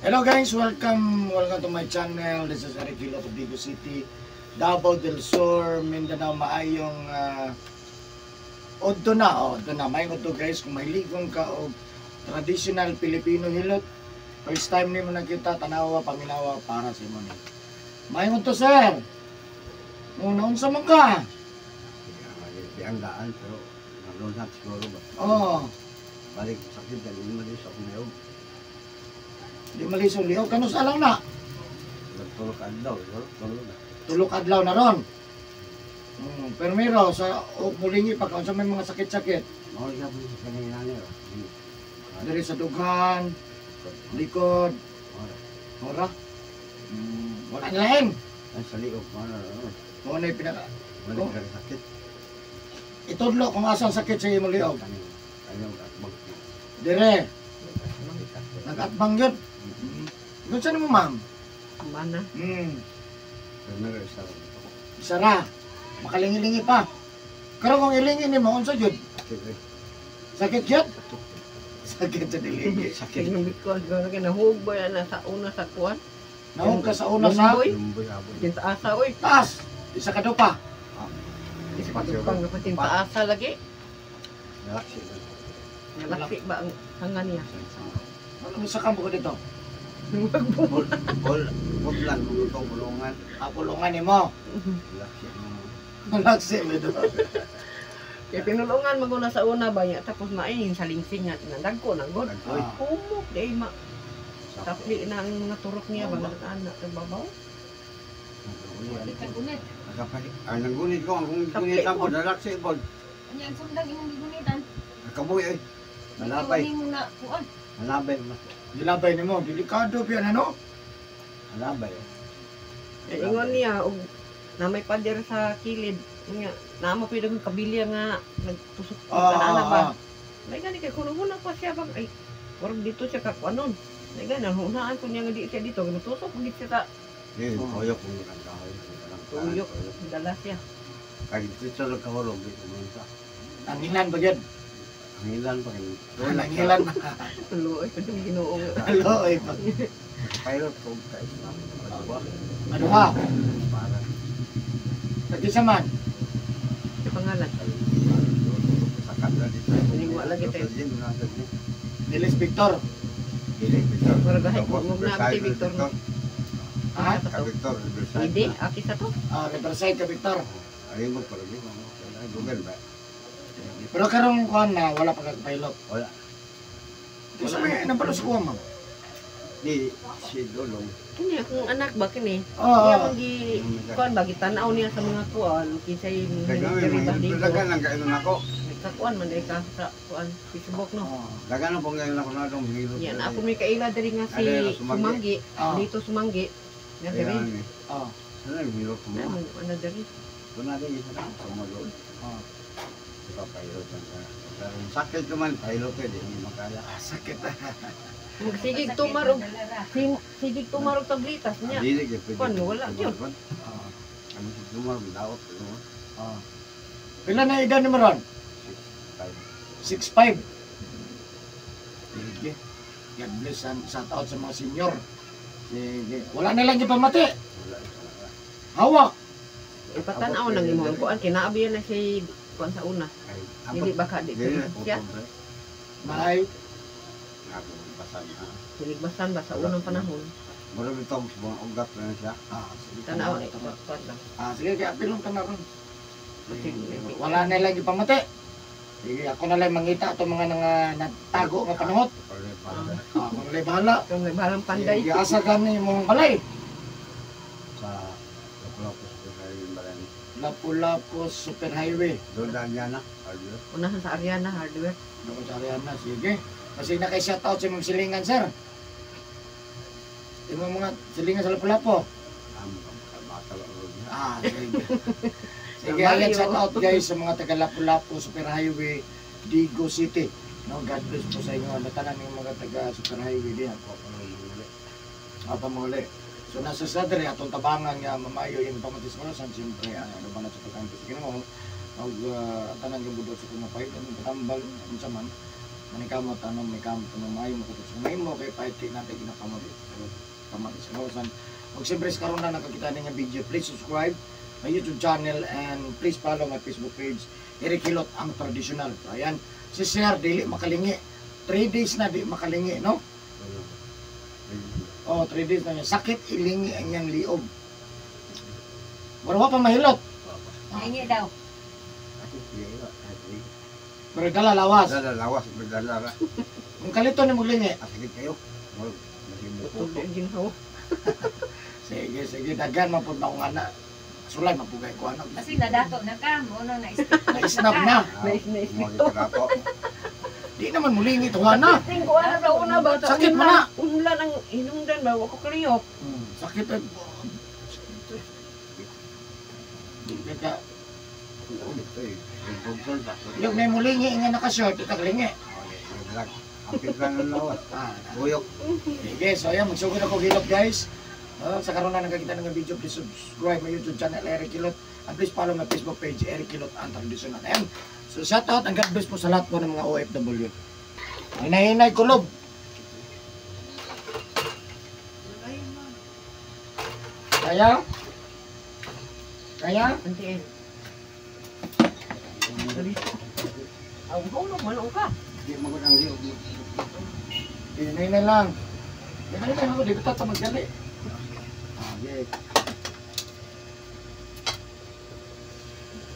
Hello guys, welcome to my channel. This is Eric Hilo of Digo City, Davao del Sur, Mindanao. Maayong odto na maayong odto guys. Kung mahiligong ka og traditional Filipino hilot, first time nimo nakita, tanawa, paminawa para sa imo ni. Maayong odto sir. Unsa man ka? Bianggaan pero nalunat siguro ba? Oh, Balik sakit dan ini malis ako ngayon. di maliso liog kanus alang na. Nagtulog adlaw, tulog na. Tulok adlaw na ron. Permiro sa mulingi pa kung sa may mga sakit-sakit. Mau siya po sa kanina niya. Dari sa dughan, likod, ora. Wala na lain. Ay sa liog, mana. Mo na pinaka. Balik ka sakit. Itudlo kung asang sakit sa imong liog. Kanya mag Dire, nag-atbang yun. Doon saan mo ma'am? Mana? Pero isa. Isara. Makalingi-lingi pa. Pero kung ilingi ni mo, unsa yun? Sakit yun? Sakit sa dilingi. Sakit. Kinumit ko, gano'n kinahugboy na sa una sa kuwan. Naong ka sa una sa Lumboy habol. Tinta asa, oy. taas. Isa ka daw pa. Isa pa pang tinta asa lagi. Galaksi. Nalaki ba ang hangan niya? Ano sa kampo ko dito? Bol lang luto bulungan. Kulungan ni mo. Galaksi. Malaksi mo doon. Kaya pinulungan maguna sa una ba niya. Tapos main sa lingsing nga. Nandagko na god. Oy. Kumok, day ma. Tapos di na ang naturok niya ba nag-anak sa babaw. Nanggunit ko, ang gunit ang galaksi bol. Yang sundang imong gigunitan. Nakabuhi ay. Malabay. Iwan mo na kuan. Malabay mas. Dilabay ni mo. Delikado piyan ano? Malabay. Eh, ingon niya, og na may pader sa kilid. Nga, naamo pa yung kabilya nga nagtusok ko sa anak ba. May gani kay kununa pa siya bang ay parang dito siya kakuanon. May gani hunaan ko niya nga di siya dito, tusok gid siya sa Hindi, toyok mo yung kahoy. tuyok, dala siya. Kahit ito sa kahulog, dito mo sa. Nangilan ba yun? Ang ilan pa rin. Nangilan. Tuloy pa yung Ginoo. Hello, eh. Pilot ko, kahit na. Ano ha? Para. Lagi sa man. Sa pangalan. Sakat na dito. Ningwa lagi tayo. Dilis Victor. Para gahit mo na abti Victor no. Ha? Victor, Hindi, aki sa to. Riverside ka Victor. Ayun mo pala din. Google ba? Pero karong kuhan na, wala pa kag-pilot. Wala. Ito sa may nabalos ko ma'am. Di, si Dolong. Kini akong anak ba kini? Oo. Iya magi kuan bagi tanaw niya sa mga kuan kisay Dagan, dito. dagan lang kailan ako. Kakuan man dai ka sa kuan Facebook no. Dagan ang pong ngayon ako na itong hilot. Yan ako may kaila diri nga si Sumanggi. Dito Sumanggi. Nga diri. Oh. Ano yung hilot mo? Ano diri? Doon natin isa lang. Sumalot. Oh. Diba pilot ang sakit naman, pilot eh, di mo makaya. Sakit. Sigig tumarog. Sigig tumarog tablitas niya. Dilig eh, pwede. Kuan wala yun. Ano si Dumar, daot. Oh. Pila na edad ni mo ron? 6'5". Sige. God bless and shout out sa mga senior. Sige. Wala na lang yung pamati. Hawak. Ipatanaw nang imo kuan kinaabi na si kuan sa una. Dili baka di siya. Bye. Siligbasan ba sa unang panahon. Marami itong mga ugat na siya. Tanaw ay kuan lang. Sige, kaya pilong tanaw ron. Wala na lang yung pamati. Sige, ako na lang mangita ito mga nagtago nga panahot. Ako na lang bahala. Kung may balang panday. Sige, asa gani mong balay. Sa Lapulapos ko sa yung barani. Lapu-Lapu Superhighway. Doon daan niya na. Hardware. Unahan sa Ariana Hardware. Doon sa Ariana, sige. Kasi naka-shoutout sa mga silingan, sir. Yung mga silingan sa Lapu-Lapu. Bakal ako niya. Sige. Sige, ayan shoutout guys sa mga taga Lapu-Lapu Superhighway, Digo City. No, God bless po sa inyo. Natanan yung mga taga Superhighway din. Apa muli. So nasa sa dere atong tabangan nga mamayo yung pamatis mo san siyempre ano ba na sa pagkampis kini mo mag tanan yung budot sa kumapay ang tambal unsa man Manikamot, may kamot, mayo mo kutos. May mo kay paiti natin ginakamot. Kamot sa kawasan. Kung siyempre karon na nakakita ng video, please subscribe my YouTube channel and please follow my Facebook page. Eric Hilot ang traditional. Ayan, si Sir dili makalingi. 3 days na di makalingi, no? Oh, 3 days na niya. Sakit ilingi ang yang liog. Wala pa mahilot. Hingi daw. Pero dala lawas. Lawas, berdala. Kung kalito ni mo lingi. Asakit kayo. Utol din ginhaw. Sige, dagan man pud na akong anak. Sulay mapugay ko anak. Kasi nadato na ka, mo nang na-stop. Na-snap na. Nice Mga karato. Di naman mulingi tuwa na. Tingko ana daw una ba? Sakit mo na. Unlan ang hinungdan ba wa ko kaliyok. Sakit ay. Di ka. Yung may mulingi nga naka-short, ikaklingi. Apit lang ng lawas. Buyok. Sige, so ayan, magsugod ako Hilot guys. Sa karoon na nagkakita ng video, please subscribe my YouTube channel, Eric Hilot. And please follow my Facebook page, Eric Hilot ang traditional. Ayan, so shout out and God bless po sa lahat po ng mga OFW. Ay nahinay kulob. Kaya? Antiin. Aw, hulog man ka. Di magod ang liog. Hinay lang. Hinay lang ako, di ba ito magdali? Okay.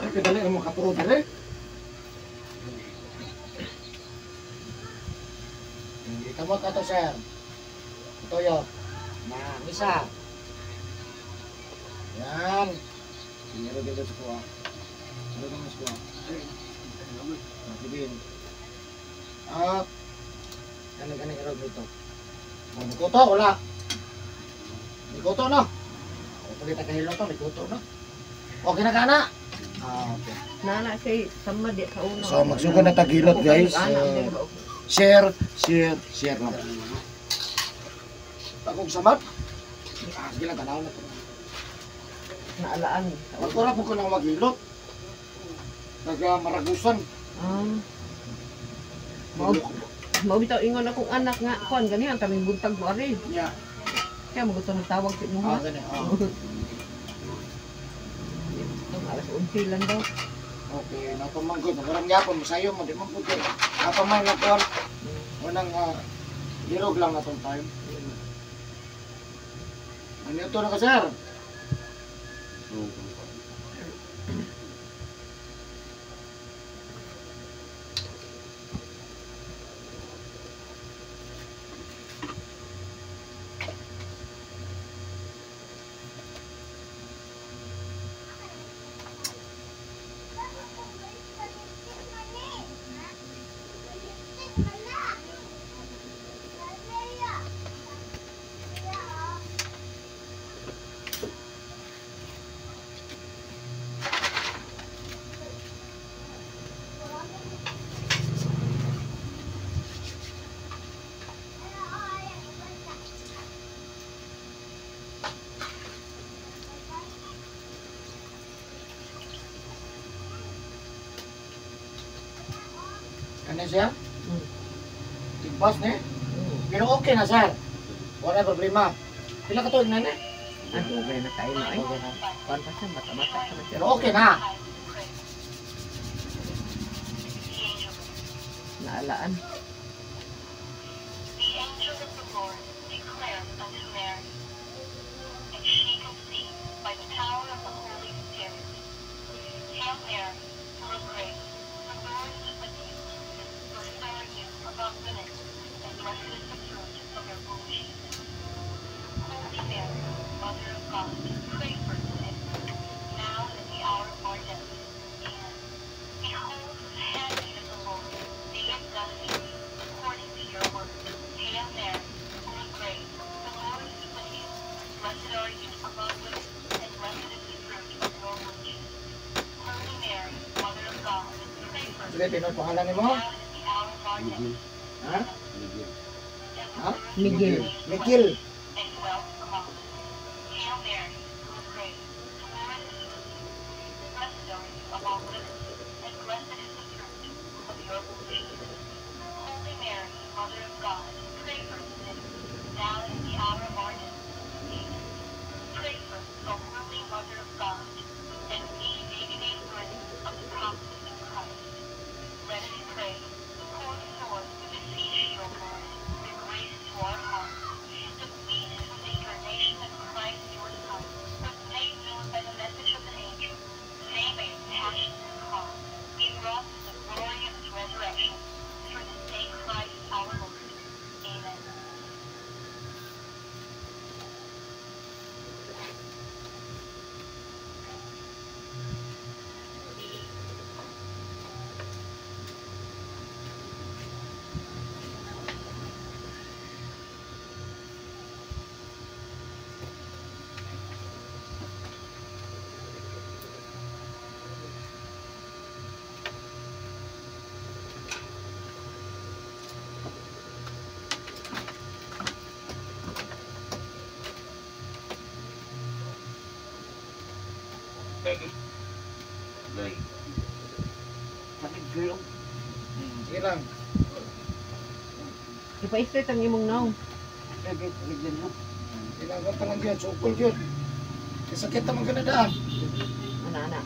Ay, kadali na mo kapuro dali. Ikamot ka to, sir. Ito yun. Isa. Yan. Siniro dito sa kuha. Siniro dito sa kuha. Sige. Up. Gani erog dito. Oh, nikuto wala. Nikuto no. O pag kita kahilo to, nikuto no. Okay na kana. Okay. Nana say sama di sa una. So magsugod na tagilot guys. Share na. Takog samat. Sige lang tanaw na to. Naalaan. Wala ko na po ko nang maghilot. Taga Maragusan. Mao bitaw ingon akong anak nga kuan ganihan kaming buntag mo ari. Nya. Kaya mo gusto tawag sa inyo ha. Gani. Itong alas 11 lang daw. Okay, napamangkot. Parang yapon masayo mo di man puti. Napamay na kon. Unang hirog lang na tong time. Ano ito na ka sir? Ano siya? Tigbas ni? Pero okay na sir. Wala problema. Pila ka tuig na ni? Ano ba na kain ay? Kuan pa siya bata-bata pa siya. Pero okay na. Naalaan. Sige, tinong pangalan ni mo? Ha? Ha? Miguel. Mikil. Sakit kayo. Sige lang. Ipa-straight ang imong naong. Sakit din mo. Kailangan pa lang yun. Sukol yun. Sakit naman ka na daan. Ana.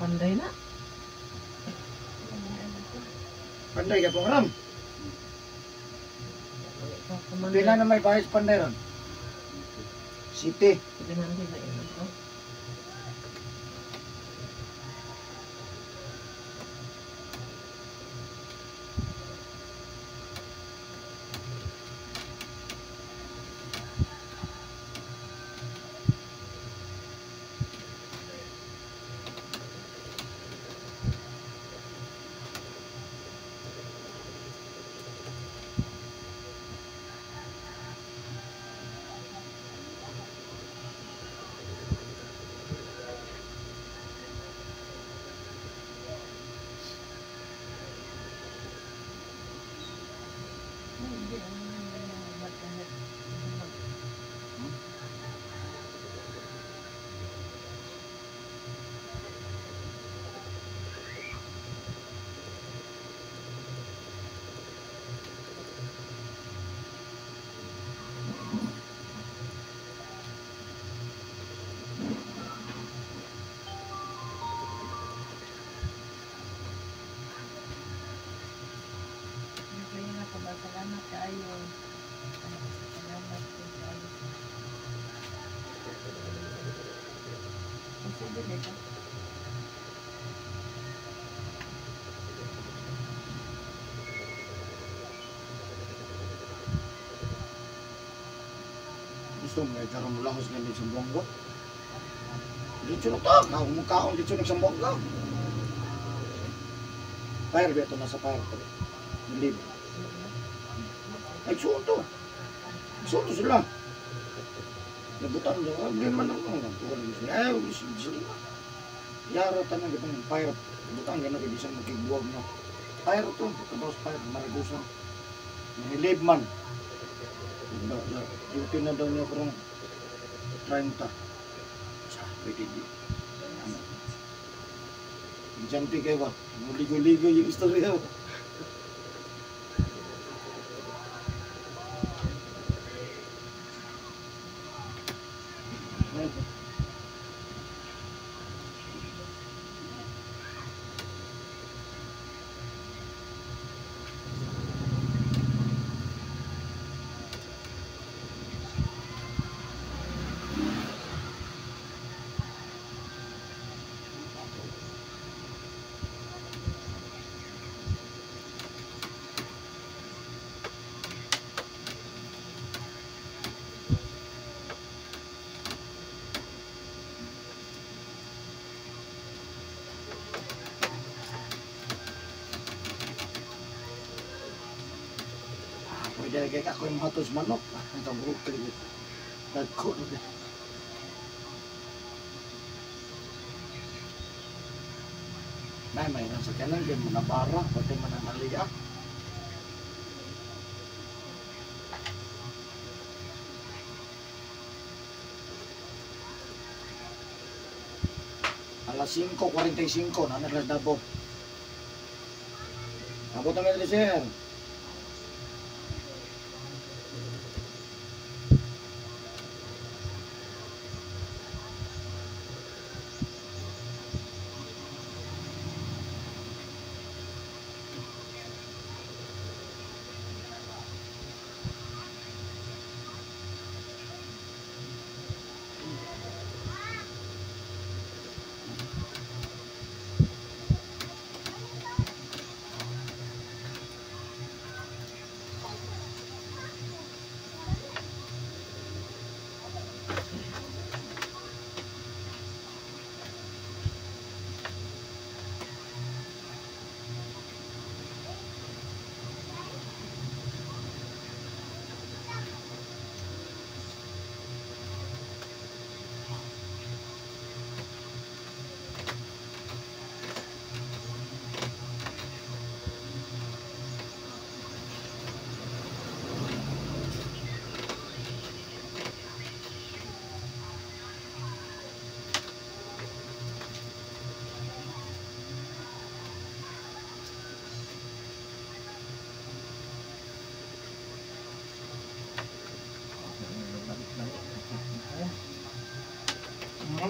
Panday na. Panday ka pong ram. Pila na may bayad panday ron? City. Pinanday na yun. Salamat kayo. Salamat po kayo. Sige dito. Gusto mo nga karong lahos nga din sa bonggo. Dito na to. Kaong dito na sa bonggo. Fire beto na sa fire. Nilib. Ay, suunto. Suunto sila. Nabutan nyo. Hindi man ako. Ay, sila. Yara tanong kita ng fire. Nabutan gano'n kayo isang magkigbuwag na. Fire to. Tapos fire. Maragusan. Nilib man. Duty na daw niya karong 30. Pwede di. Janti kayo ba? Muligo-ligo yung istorya mo. Pwede kaya ako yung matos manok. Ang taburok ko rin. Nagko. May nasa kanan, din mo na bara, pati mo na naliya. Alas 5:45 na naglasdabo. Abot ang mga sir.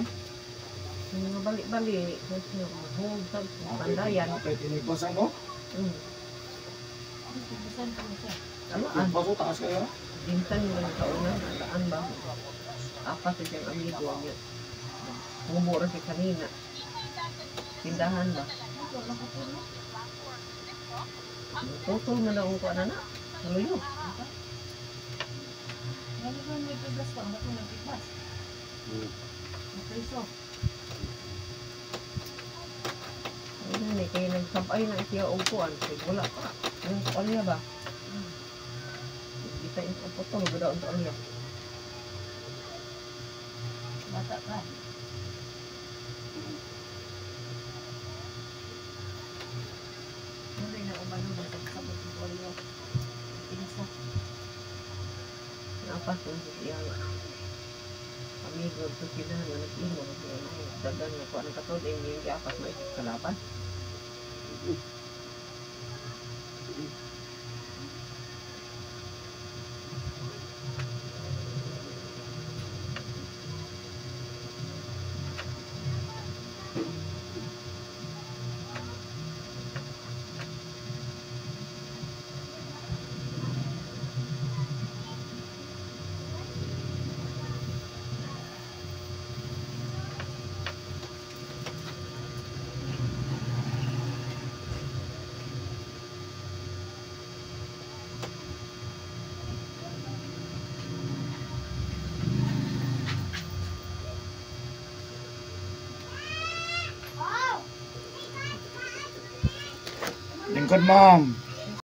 Yung mga balik-balik, tapos yung mahog, tapos yung pandayan. Okay, tinigbasan mo? Bisan ko mo siya. Tamaan. Baso, taas kayo. Dintan mo lang kauna, saan ba? Apat sa siyang amigo niya. Humura si kanina. Tindahan ba? Wala ko po. Tutol mo lang ko na. Luyo. Ngayon ko may piblas pa. Ako may piblas. Mapriso. Ayun eh, kaya nagsabay na siya upuan. Kaya wala pa. Anong tuwalya ba? Kita yung upotol, gada ang tuwalya. Bata ka. Muli na umano na sabot ng olyo. Pinsa. Napas yung siya nga. Amigo, ito sila na nag-imo. Dagan na ko. Anong katod, yung apas na isip kalaban. Lingkod, ma'am.